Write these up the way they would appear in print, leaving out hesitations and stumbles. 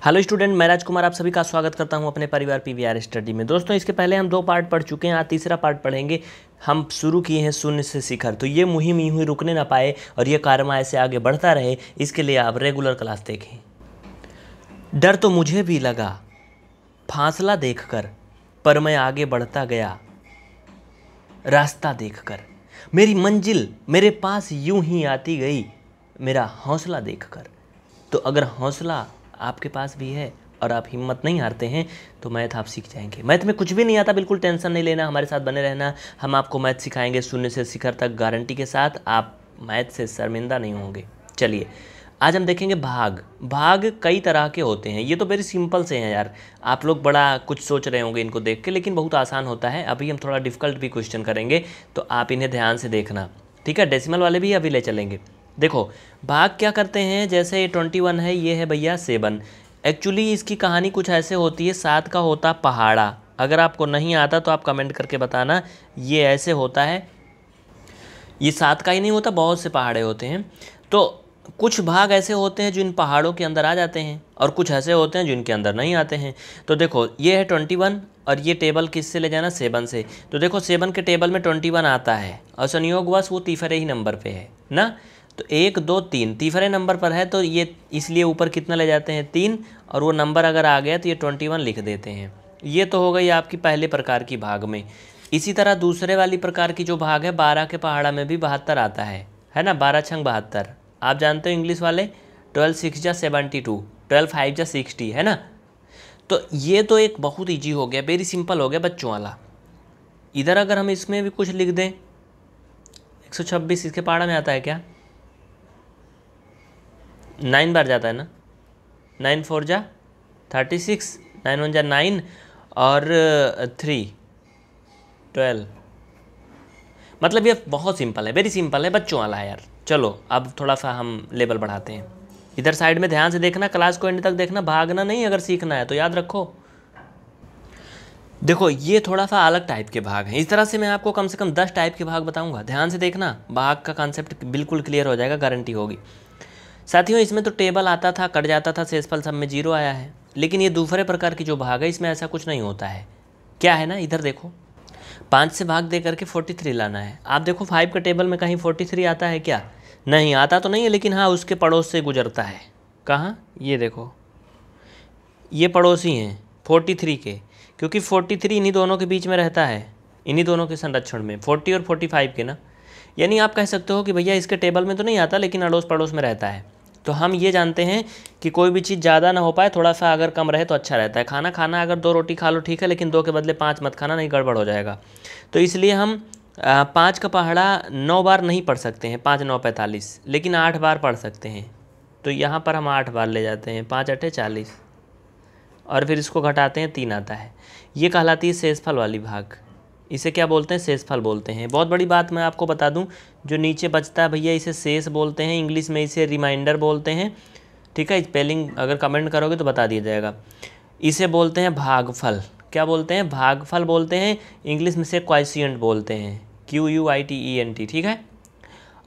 Hello student, मैं राजकुमार आप सभी का स्वागत करता हूं अपने परिवार पीवीआर स्टडी में। दोस्तों, इसके पहले हम 2 पार्ट पढ़ चुके हैं। आज तीसरा पार्ट पढ़ेंगे। हम शुरू किए हैं शून्य से शिखर, तो ये मुहिम यूं ही रुकने ना पाए और ये कारवा ऐसे आगे बढ़ता रहे, इसके लिए आप रेगुलर क्लास देखें। डर तो मुझे भी लगा फासला देखकर, पर मैं आगे बढ़ता गया रास्ता देखकर। मेरी मंजिल मेरे पास यूं ही आती गई मेरा हौसला देखकर। तो अगर हौसला आपके पास भी है और आप हिम्मत नहीं हारते हैं तो मैथ आप सीख जाएंगे। मैथ में कुछ भी नहीं आता, बिल्कुल टेंशन नहीं लेना, हमारे साथ बने रहना। हम आपको मैथ सिखाएंगे शून्य से शिखर तक गारंटी के साथ। आप मैथ से शर्मिंदा नहीं होंगे। चलिए, आज हम देखेंगे भाग। भाग कई तरह के होते हैं। ये तो वेरी सिंपल से हैं यार, आप लोग बड़ा कुछ सोच रहे होंगे इनको देख के, लेकिन बहुत आसान होता है। अभी हम थोड़ा डिफ़िकल्ट भी क्वेश्चन करेंगे, तो आप इन्हें ध्यान से देखना, ठीक है। डेसिमल वाले भी अभी ले चलेंगे। देखो, भाग क्या करते हैं, जैसे ये 21 है, ये है भैया 7। एक्चुअली इसकी कहानी कुछ ऐसे होती है। 7 का होता पहाड़ा। अगर आपको नहीं आता तो आप कमेंट करके बताना। ये ऐसे होता है, ये 7 का ही नहीं होता, बहुत से पहाड़े होते हैं। तो कुछ भाग ऐसे होते हैं जो इन पहाड़ों के अंदर आ जाते हैं, और कुछ ऐसे होते हैं जो इनके अंदर नहीं आते हैं। तो देखो, ये है 21 और ये टेबल किससे ले जाना, 7 से। तो देखो, 7 के टेबल में 21 आता है और संयोगवश वो तीसरे ही नंबर पे है ना। तो 1 2 3 तीसरे नंबर पर है, तो ये इसलिए ऊपर कितना ले जाते हैं, 3। और वो नंबर अगर आ गया तो ये 21 लिख देते हैं। ये तो हो गई आपकी पहले प्रकार की भाग में। इसी तरह दूसरे वाली प्रकार की जो भाग है, 12 के पहाड़ा में भी 72 आता है ना। 12 छंग 72 आप जानते हो इंग्लिश वाले। 12 6 जा 72, 12 5 जा 60, है ना। तो ये तो एक बहुत ईजी हो गया, वेरी सिंपल हो गया बच्चों वाला। इधर अगर हम इसमें भी कुछ लिख दें, 126 इसके पहाड़ा में आता है क्या, 9 बार जाता है ना। 9 4 जा 36, 9 1 जा 9 और 3 12। मतलब ये बहुत सिंपल है, वेरी सिंपल है, बच्चों वाला है यार। चलो अब थोड़ा सा हम लेवल बढ़ाते हैं। इधर साइड में ध्यान से देखना, क्लास को एंड तक देखना, भागना नहीं अगर सीखना है तो, याद रखो। देखो, ये थोड़ा सा अलग टाइप के भाग हैं। इस तरह से मैं आपको कम से कम 10 टाइप के भाग बताऊंगा। ध्यान से देखना, भाग का कॉन्सेप्ट बिल्कुल क्लियर हो जाएगा, गारंटी होगी। साथियों, इसमें तो टेबल आता था, कट जाता था, शेषफल सब में 0 आया है। लेकिन ये दूसरे प्रकार की जो भाग है, इसमें ऐसा कुछ नहीं होता है। क्या है ना, इधर देखो, 5 से भाग दे करके 43 लाना है। आप देखो 5 का टेबल में कहीं 43 आता है क्या, नहीं आता तो नहीं है, लेकिन हाँ उसके पड़ोस से गुजरता है। कहाँ, ये देखो, ये पड़ोसी हैं 43 के, क्योंकि 43 इन्हीं दोनों के बीच में रहता है, इन्हीं दोनों के संरक्षण में, 40 और 45 के ना। यानी आप कह सकते हो कि भैया इसके टेबल में तो नहीं आता, लेकिन अड़ोस पड़ोस में रहता है। तो हम ये जानते हैं कि कोई भी चीज़ ज़्यादा ना हो पाए, थोड़ा सा अगर कम रहे तो अच्छा रहता है। खाना खाना अगर 2 रोटी खा लो ठीक है, लेकिन 2 के बदले 5 मत खाना, नहीं गड़बड़ हो जाएगा। तो इसलिए हम 5 का पहाड़ा 9 बार नहीं पढ़ सकते हैं, 5 9 45, लेकिन 8 बार पढ़ सकते हैं। तो यहाँ पर हम 8 बार ले जाते हैं, 5 8 40, और फिर इसको घटाते हैं, 3 आता है। ये कहलाती है शेषफल वाली भाग। इसे क्या बोलते हैं, शेषफल बोलते हैं। बहुत बड़ी बात मैं आपको बता दूं, जो नीचे बचता है भैया, इसे शेष बोलते हैं, इंग्लिश में इसे रिमाइंडर बोलते हैं, ठीक है। स्पेलिंग अगर कमेंट करोगे तो बता दिया जाएगा। इसे बोलते हैं भागफल। क्या बोलते हैं, भागफल बोलते हैं। इंग्लिश में से क्वाइशिएंट बोलते हैं, QUITENT, ठीक है।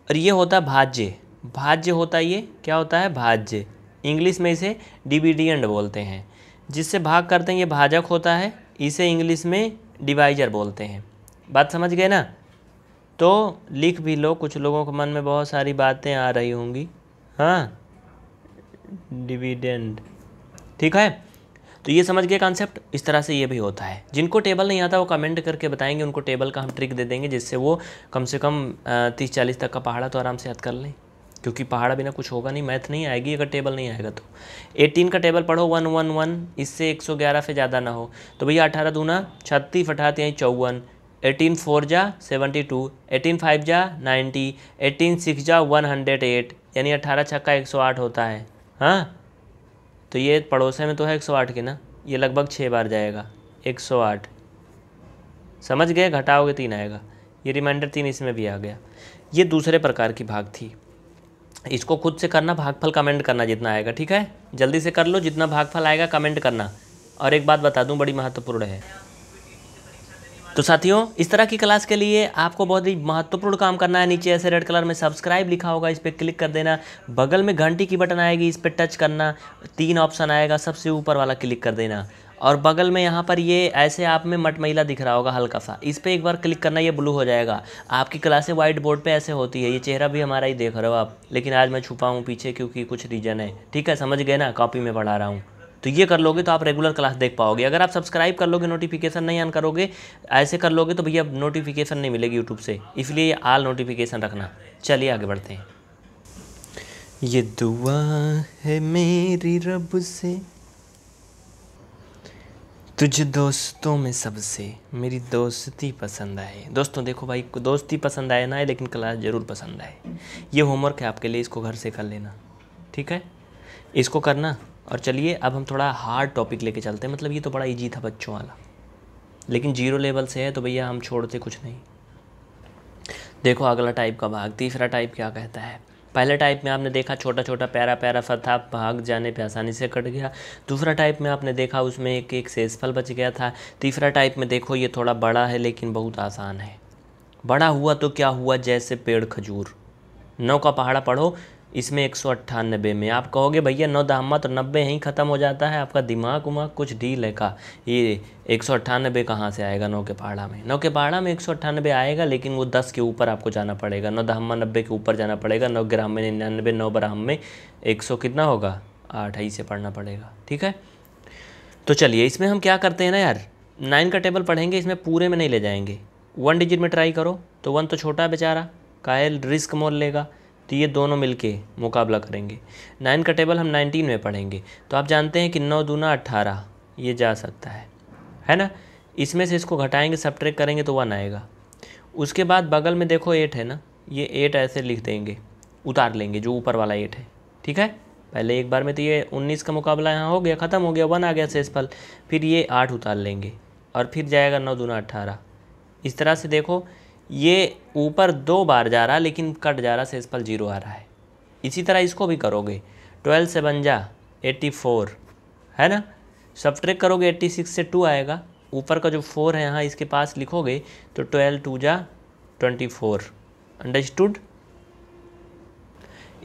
और ये होता है भाज्य। भाज्य होता है, ये क्या होता है, भाज्य। इंग्लिश में इसे डिविडेंड बोलते हैं। जिससे भाग करते हैं ये भाजक होता है, इसे इंग्लिश में डिवाइजर बोलते हैं। बात समझ गए ना। तो लिख भी लो, कुछ लोगों के मन में बहुत सारी बातें आ रही होंगी। हाँ, डिविडेंड, ठीक है। तो ये समझ गए कॉन्सेप्ट। इस तरह से ये भी होता है। जिनको टेबल नहीं आता वो कमेंट करके बताएंगे, उनको टेबल का हम ट्रिक दे देंगे, जिससे वो कम से कम 30-40 तक का पहाड़ा तो आराम से याद कर लें। क्योंकि पहाड़ा बिना कुछ होगा नहीं, मैथ नहीं आएगी अगर टेबल नहीं आएगा तो। 18 का टेबल पढ़ो, 1 1 1, इससे 111 से ज़्यादा ना हो। तो भैया 18 दूना 36, 58 यहीं 54, 18 4 जा 72, 18 5 जा 90, 18 6 जा 108, यानी 18 छक्का 108 होता है। हाँ, तो ये पड़ोसे में तो है 108 के ना, ये लगभग 6 बार जाएगा 108। समझ गए, घटाओगे 3 आएगा। ये रिमाइंडर 3 इसमें भी आ गया। ये दूसरे प्रकार की भाग थी। इसको खुद से करना, भागफल कमेंट करना जितना आएगा, ठीक है। जल्दी से कर लो, जितना भागफल आएगा कमेंट करना। और एक बात बता दूं, बड़ी महत्वपूर्ण है। तो साथियों, इस तरह की क्लास के लिए आपको बहुत ही महत्वपूर्ण काम करना है। नीचे ऐसे रेड कलर में सब्सक्राइब लिखा होगा, इस पर क्लिक कर देना। बगल में घंटी की बटन आएगी, इस पर टच करना। 3 ऑप्शन आएगा, सबसे ऊपर वाला क्लिक कर देना। और बगल में यहाँ पर ये ऐसे आप में मटमैला दिख रहा होगा हल्का सा, इस पर एक बार क्लिक करना, ये ब्लू हो जाएगा। आपकी क्लासें वाइट बोर्ड पे ऐसे होती है। ये चेहरा भी हमारा ही देख रहे हो आप, लेकिन आज मैं छुपा हूँ पीछे क्योंकि कुछ रीज़न है। ठीक है, समझ गए ना, कॉपी में पढ़ा रहा हूँ। तो ये कर लोगे तो आप रेगुलर क्लास देख पाओगे। अगर आप सब्सक्राइब कर लोगे, नोटिफिकेशन नहीं ऑन करोगे, ऐसे कर लोगे तो भैया नोटिफिकेशन नहीं मिलेगी यूट्यूब से, इसलिए ऑल नोटिफिकेशन रखना। चलिए आगे बढ़ते हैं। ये दुआ है मेरी रब से, तुझ दोस्तों में सबसे मेरी दोस्ती पसंद आए। दोस्तों देखो भाई, दोस्ती पसंद आए ना आए, लेकिन क्लास ज़रूर पसंद आए। ये होमवर्क है आपके लिए, इसको घर से कर लेना। ठीक है, इसको करना। और चलिए अब हम थोड़ा हार्ड टॉपिक लेके चलते हैं। मतलब ये तो बड़ा इजी था बच्चों वाला, लेकिन 0 लेवल से है तो भैया हम छोड़ते कुछ नहीं। देखो अगला टाइप का भाग, तीसरा टाइप क्या कहता है। पहले टाइप में आपने देखा छोटा छोटा प्यारा प्यारा सा था, भाग जाने पे आसानी से कट गया। दूसरा टाइप में आपने देखा उसमें एक एक शेषफल बच गया था। तीसरा टाइप में देखो ये थोड़ा बड़ा है लेकिन बहुत आसान है। बड़ा हुआ तो क्या हुआ, जैसे पेड़ खजूर। 9 का पहाड़ा पढ़ो, इसमें 198 में। आप कहोगे भैया 9 दहम्मा तो 90 यहीं ख़त्म हो जाता है, आपका दिमाग उमाग कुछ ढील है का। ये 198 कहाँ से आएगा 9 के पहाड़ा में। 9 के पहाड़ा में 198 आएगा, लेकिन वो 10 के ऊपर आपको जाना पड़ेगा। 9 दहम्मा 90 के ऊपर जाना पड़ेगा। 9 ग्राम में 99, 9 ग्राम में 100 कितना होगा 8, ही से पढ़ना पड़ेगा। ठीक है, तो चलिए इसमें हम क्या करते हैं ना यार, 9 का टेबल पढ़ेंगे, इसमें पूरे में नहीं ले जाएंगे। 1 डिजिट में ट्राई करो तो 1 तो छोटा है बेचारा, कायल रिस्क मोल लेगा, तो ये दोनों मिलके मुकाबला करेंगे। 9 का टेबल हम 19 में पढ़ेंगे, तो आप जानते हैं कि 9 दूना 18, ये जा सकता है ना। इसमें से इसको घटाएंगे, सब्ट्रैक्ट करेंगे तो 1 आएगा। उसके बाद बगल में देखो 8 है ना, ये 8 ऐसे लिख देंगे, उतार लेंगे जो ऊपर वाला 8 है। ठीक है, पहले एक बार में तो ये 19 का मुकाबला यहाँ हो गया, ख़त्म हो गया, 1 आ गया शेषफल। फिर ये 8 उतार लेंगे और फिर जाएगा 9 दूना 18। इस तरह से देखो ये ऊपर 2 बार जा रहा लेकिन कट जा रहा, शेषफल 0 आ रहा है। इसी तरह इसको भी करोगे, 12 से बन जा 84, है ना। सब्ट्रैक्ट करोगे 86 से 2 आएगा, ऊपर का जो 4 है यहाँ इसके पास लिखोगे तो 12 2 जा 24। अंडरस्टूड।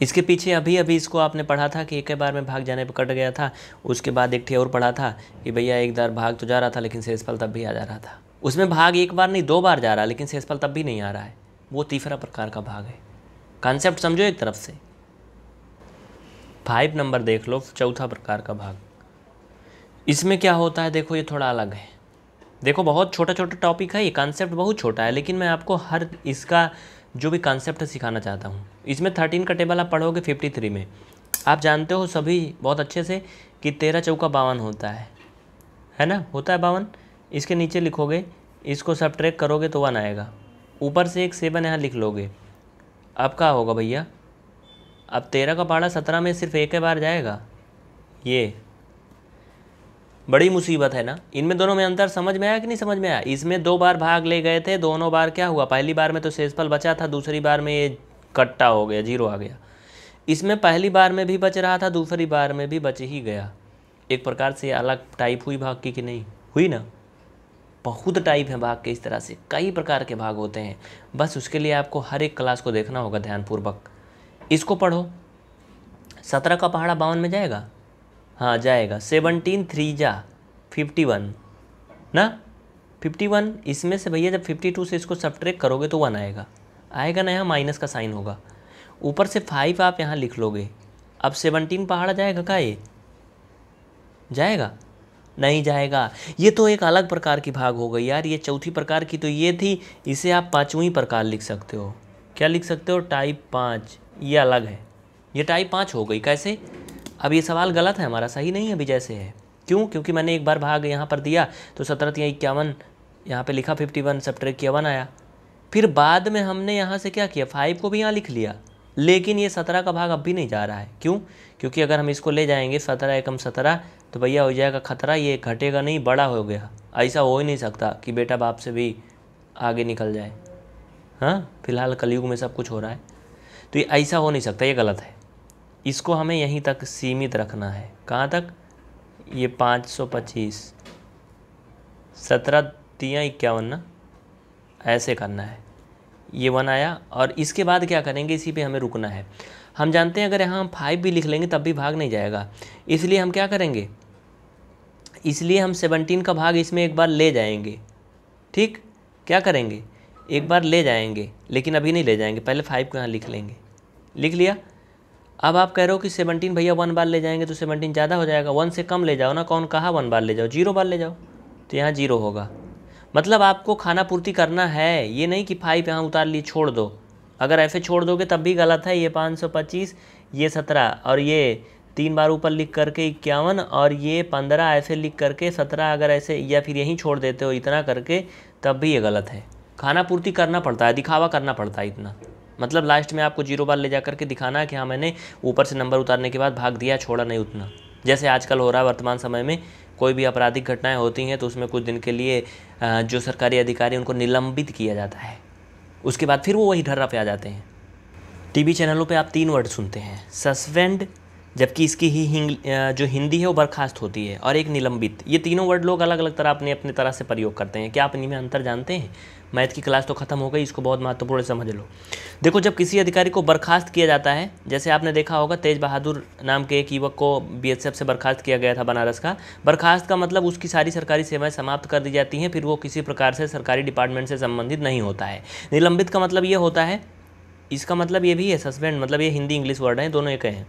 इसके पीछे अभी अभी इसको आपने पढ़ा था कि एक बार में भाग जाने पर कट गया था। उसके बाद एक और पढ़ा था कि भैया एक बार भाग तो जा रहा था लेकिन शेषफल तब भी आ जा रहा था। उसमें भाग एक बार नहीं 2 बार जा रहा लेकिन शेषफल तब भी नहीं आ रहा है। वो तीसरा प्रकार का भाग है। कॉन्सेप्ट समझो एक तरफ से। 5 नंबर देख लो, चौथा प्रकार का भाग। इसमें क्या होता है देखो, ये थोड़ा अलग है। देखो बहुत छोटा छोटा टॉपिक है, ये कॉन्सेप्ट बहुत छोटा है, लेकिन मैं आपको हर इसका जो भी कॉन्सेप्ट सिखाना चाहता हूँ। इसमें 13 का टेबल आप पढ़ोगे 53 में। आप जानते हो सभी बहुत अच्छे से कि 13 चौका 52 होता है ना, होता है 52। इसके नीचे लिखोगे, इसको सब्ट्रैक्ट करोगे तो 1 आएगा। ऊपर से एक 7 यहाँ लिख लोगे। अब क्या होगा भैया, अब 13 का पहाड़ा 17 में सिर्फ एक बार जाएगा। ये बड़ी मुसीबत है ना। इनमें दोनों में अंतर समझ में आया कि नहीं समझ में आया। इसमें 2 बार भाग ले गए थे, दोनों बार क्या हुआ, पहली बार में तो शेषफल बचा था, दूसरी बार में ये कट्टा हो गया, 0 आ गया। इसमें पहली बार में भी बच रहा था, दूसरी बार में भी बच ही गया। एक प्रकार से अलग टाइप हुई भाग की कि नहीं हुई ना। बहुत टाइप है भाग के, इस तरह से कई प्रकार के भाग होते हैं। बस उसके लिए आपको हर एक क्लास को देखना होगा ध्यानपूर्वक। इसको पढ़ो। 17 का पहाड़ा 52 में जाएगा, हाँ जाएगा। 17 3 जा 51 ना, 51। इसमें से भैया जब 52 से इसको सब्ट्रैक्ट करोगे तो 1 आएगा, आएगा ना, यहाँ माइनस का साइन होगा। ऊपर से 5 आप यहाँ लिख लोगे। अब 17 पहाड़ा जाएगा का, ये जाएगा नहीं जाएगा। ये तो एक अलग प्रकार की भाग हो गई यार, ये चौथी प्रकार की तो ये थी। इसे आप 5वीं प्रकार लिख सकते हो। क्या लिख सकते हो, टाइप 5। ये अलग है, ये टाइप 5 हो गई। कैसे, अब ये सवाल गलत है हमारा, सही नहीं है अभी जैसे है। क्यों, क्योंकि मैंने एक बार भाग यहाँ पर दिया तो 17 3 51, यहाँ पे लिखा 51, सब्ट्रैक्ट किया 1 आया। फिर बाद में हमने यहाँ से क्या किया, 5 को भी यहाँ लिख लिया, लेकिन ये 17 का भाग अब भी नहीं जा रहा है। क्यों, क्योंकि अगर हम इसको ले जाएंगे 17 एकम 17 तो भैया हो जाएगा खतरा, ये घटेगा नहीं, बड़ा हो गया। ऐसा हो ही नहीं सकता कि बेटा बाप से भी आगे निकल जाए। हाँ, फिलहाल कलयुग में सब कुछ हो रहा है, तो ये ऐसा हो नहीं सकता, ये गलत है। इसको हमें यहीं तक सीमित रखना है। कहाँ तक, ये 525, 17 3 51 ना, ऐसे करना है, ये 1 आया और इसके बाद क्या करेंगे, इसी पे हमें रुकना है। हम जानते हैं अगर यहाँ हम 5 भी लिख लेंगे तब भी भाग नहीं जाएगा, इसलिए हम क्या करेंगे, इसलिए हम 17 का भाग इसमें एक बार ले जाएंगे। ठीक, क्या करेंगे, एक बार ले जाएंगे, लेकिन अभी नहीं ले जाएंगे, पहले 5 को यहाँ लिख लेंगे। लिख लिया। अब आप कह रहे हो कि 17 भैया 1 बार ले जाएंगे तो 17 ज़्यादा हो जाएगा, 1 से कम ले जाओ ना। कौन कहा 1 बार ले जाओ, 0 बार ले जाओ, तो यहाँ 0 होगा। मतलब आपको खाना पूर्ति करना है, ये नहीं कि 5 यहाँ उतार लिए छोड़ दो। अगर ऐसे छोड़ दोगे तब भी गलत है। ये 525, ये 17 और ये 3 बार ऊपर लिख करके 51 और ये 15 ऐसे लिख करके 17, अगर ऐसे या फिर यहीं छोड़ देते हो इतना करके तब भी ये गलत है। खाना पूर्ति करना पड़ता है, दिखावा करना पड़ता है इतना। मतलब लास्ट में आपको 0 बार ले जा करके दिखाना है कि हाँ मैंने ऊपर से नंबर उतारने के बाद भाग दिया, छोड़ा नहीं उतना। जैसे आजकल हो रहा है वर्तमान समय में, कोई भी आपराधिक घटनाएं होती हैं तो उसमें कुछ दिन के लिए जो सरकारी अधिकारी उनको निलंबित किया जाता है, उसके बाद फिर वो वही ढर्रा पे आ जाते हैं। टीवी चैनलों पे आप 3 वर्ड सुनते हैं, सस्पेंड, जबकि इसकी जो हिंदी है वो बर्खास्त होती है, और एक निलंबित। ये तीनों वर्ड लोग अलग अलग तरह अपनी तरह से प्रयोग करते हैं। क्या आप इनमें अंतर जानते हैं? मैथ की क्लास तो खत्म हो गई, इसको बहुत महत्वपूर्ण समझ लो। देखो, जब किसी अधिकारी को बर्खास्त किया जाता है, जैसे आपने देखा होगा तेज बहादुर नाम के एक युवक को बीएसएफ से बर्खास्त किया गया था, बनारस का। बर्खास्त का मतलब उसकी सारी सरकारी सेवाएं समाप्त कर दी जाती हैं, फिर वो किसी प्रकार से सरकारी डिपार्टमेंट से संबंधित नहीं होता है। निलंबित का मतलब ये होता है, इसका मतलब ये भी है, सस्पेंड मतलब ये हिंदी इंग्लिश वर्ड है, दोनों एक हैं।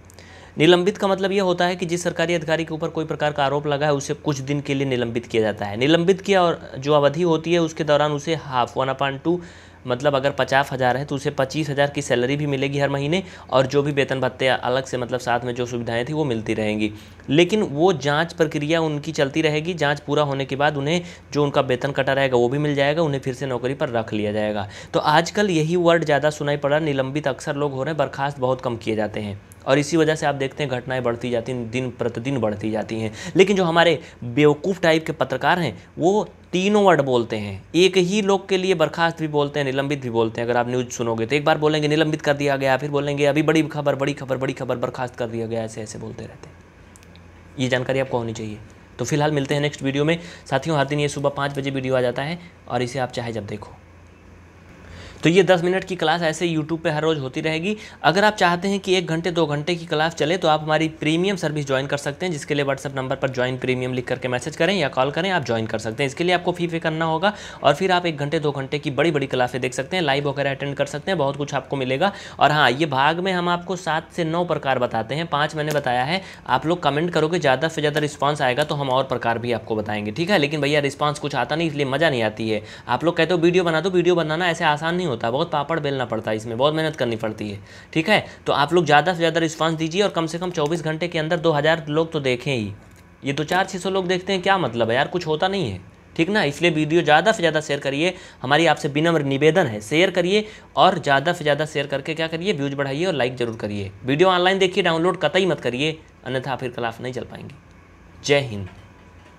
निलंबित का मतलब ये होता है कि जिस सरकारी अधिकारी के ऊपर कोई प्रकार का आरोप लगा है उसे कुछ दिन के लिए निलंबित किया जाता है। निलंबित किया और जो अवधि होती है उसके दौरान उसे हाफ 1/2, मतलब अगर 50,000 है तो उसे 25,000 की सैलरी भी मिलेगी हर महीने, और जो भी वेतन भत्ते अलग से मतलब साथ में जो सुविधाएं थी वो मिलती रहेंगी। लेकिन वो जांच प्रक्रिया उनकी चलती रहेगी, जांच पूरा होने के बाद उन्हें जो उनका वेतन कटा रहेगा वो भी मिल जाएगा, उन्हें फिर से नौकरी पर रख लिया जाएगा। तो आजकल यही वर्ड ज़्यादा सुनाई पड़ा, निलंबित अक्सर लोग हो रहे हैं, बर्खास्त बहुत कम किए जाते हैं, और इसी वजह से आप देखते हैं घटनाएं बढ़ती जाती हैं, दिन प्रतिदिन बढ़ती जाती हैं। लेकिन जो हमारे बेवकूफ़ टाइप के पत्रकार हैं वो तीनों वर्ड बोलते हैं, एक ही लोग के लिए बर्खास्त भी बोलते हैं, निलंबित भी बोलते हैं। अगर आप न्यूज़ सुनोगे तो एक बार बोलेंगे निलंबित कर दिया गया, फिर बोलेंगे अभी बड़ी खबर बड़ी खबर बड़ी खबर, बर्खास्त कर दिया गया, ऐसे ऐसे बोलते रहते हैं। ये जानकारी आपको होनी चाहिए। तो फिलहाल मिलते हैं नेक्स्ट वीडियो में। साथियों, हर दिन ये सुबह 5 बजे वीडियो आ जाता है और इसे आप चाहे जब देखो। तो ये 10 मिनट की क्लास ऐसे यूट्यूब पे हर रोज़ होती रहेगी। अगर आप चाहते हैं कि 1 घंटे 2 घंटे की क्लास चले तो आप हमारी प्रीमियम सर्विस ज्वाइन कर सकते हैं, जिसके लिए व्हाट्सएप नंबर पर ज्वाइन प्रीमियम लिख करके मैसेज करें या कॉल करें, आप ज्वाइन कर सकते हैं। इसके लिए आपको फी पे करना होगा और फिर आप 1 घंटे 2 घंटे की बड़ी बड़ी क्लासें देख सकते हैं, लाइव वगैरह अटेंड कर सकते हैं, बहुत कुछ आपको मिलेगा। और हाँ, ये भाग में हम आपको 7 से 9 प्रकार बताते हैं, 5 मैंने बताया है। आप लोग कमेंट करोगे, ज़्यादा से ज़्यादा रिस्पॉन्स आएगा तो हम और प्रकार भी आपको बताएंगे, ठीक है। लेकिन भैया रिस्पॉन्स कुछ आता नहीं, इसलिए मज़ा नहीं आती है। आप लोग कहते हो वीडियो बना दो, वीडियो बनाना ऐसे आसान नहीं होता, बहुत पापड़ बेलना पड़ता है, इसमें बहुत मेहनत करनी पड़ती है, ठीक है। तो आप लोग ज़्यादा से ज़्यादा रिस्पांस दीजिए और कम से कम 24 घंटे के अंदर 2000 लोग तो देखें ही। ये तो 400-600 लोग देखते हैं, क्या मतलब है यार, कुछ होता नहीं है, ठीक ना। इसलिए वीडियो ज़्यादा से ज़्यादा शेयर करिए, हमारी आपसे विनम्र निवेदन है, शेयर करिए और ज़्यादा से ज़्यादा शेयर करके क्या करिए, व्यूज़ बढ़ाइए और लाइक जरूर करिए। वीडियो ऑनलाइन देखिए, डाउनलोड कतई मत करिए, अन्यथा फिर क्लास नहीं चल पाएंगी। जय हिंद।